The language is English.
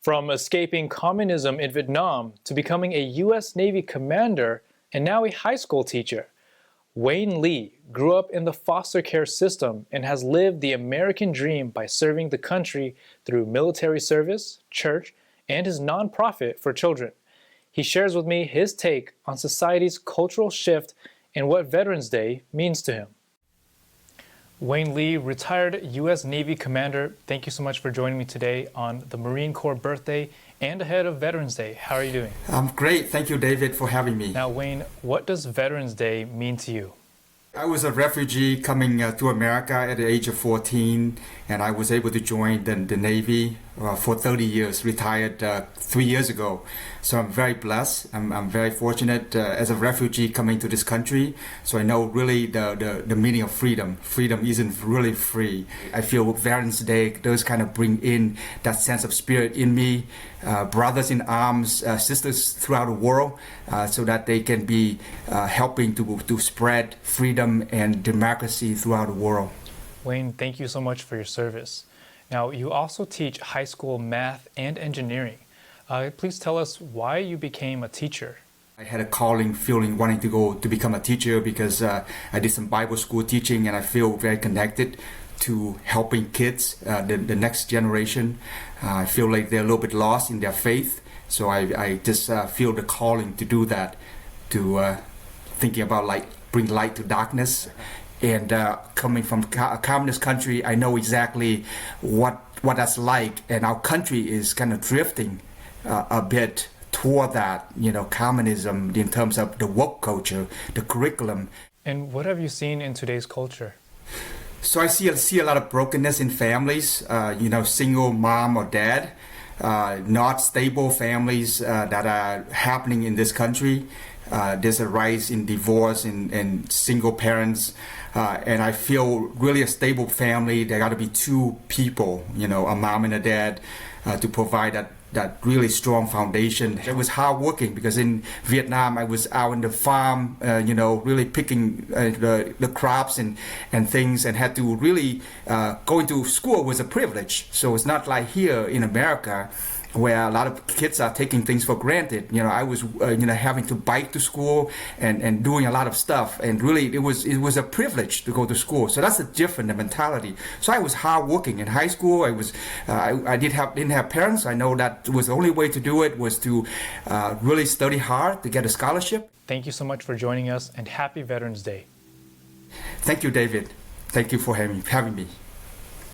From escaping communism in Vietnam to becoming a U.S. Navy commander and now a high school teacher, Wayne Lee grew up in the foster care system and has lived the American dream by serving the country through military service, church, and his nonprofit for children. He shares with me his take on society's cultural shift and what Veterans Day means to him. Wayne Lee, retired U.S. Navy commander, thank you so much for joining me today on the Marine Corps birthday and ahead of Veterans Day. How are you doing? I'm great. Thank you, David, for having me. Now, Wayne, what does Veterans Day mean to you? I was a refugee coming to America at the age of 14, and I was able to join the Navy for 30 years, retired 3 years ago. So I'm very blessed. I'm very fortunate as a refugee coming to this country. So I know really the meaning of freedom. Freedom isn't really free. I feel Veterans Day does kind of bring in that sense of spirit in me, brothers in arms, sisters throughout the world, so that they can be helping to spread freedom and democracy throughout the world. Wayne, thank you so much for your service. Now, you also teach high school math and engineering. Please tell us why you became a teacher. I had a calling feeling wanting to become a teacher because I did some Bible school teaching, and I feel very connected to helping kids, the next generation. I feel like they're a little bit lost in their faith, so I just feel the calling to do that, to thinking about bring light to darkness. And coming from a communist country, I know exactly what that's like, and our country is kind of drifting a bit toward that, communism in terms of the woke culture, the curriculum. And what have you seen in today's culture? So I see a lot of brokenness in families, single mom or dad, not stable families that are happening in this country. There's a rise in divorce and single parents, and I feel really a stable family, there got to be two people, a mom and a dad, to provide that really strong foundation. It was hard working because in Vietnam I was out in the farm, really picking the crops and things, and had to really going to school was a privilege. So it's not like here in America, where a lot of kids are taking things for granted. I was, having to bike to school and doing a lot of stuff, and really it was a privilege to go to school. So that's a different mentality. So I was hardworking in high school. I didn't have parents. I know that was the only way to do it was to really study hard to get a scholarship. Thank you so much for joining us, and happy Veterans Day. Thank you, David. Thank you for having me.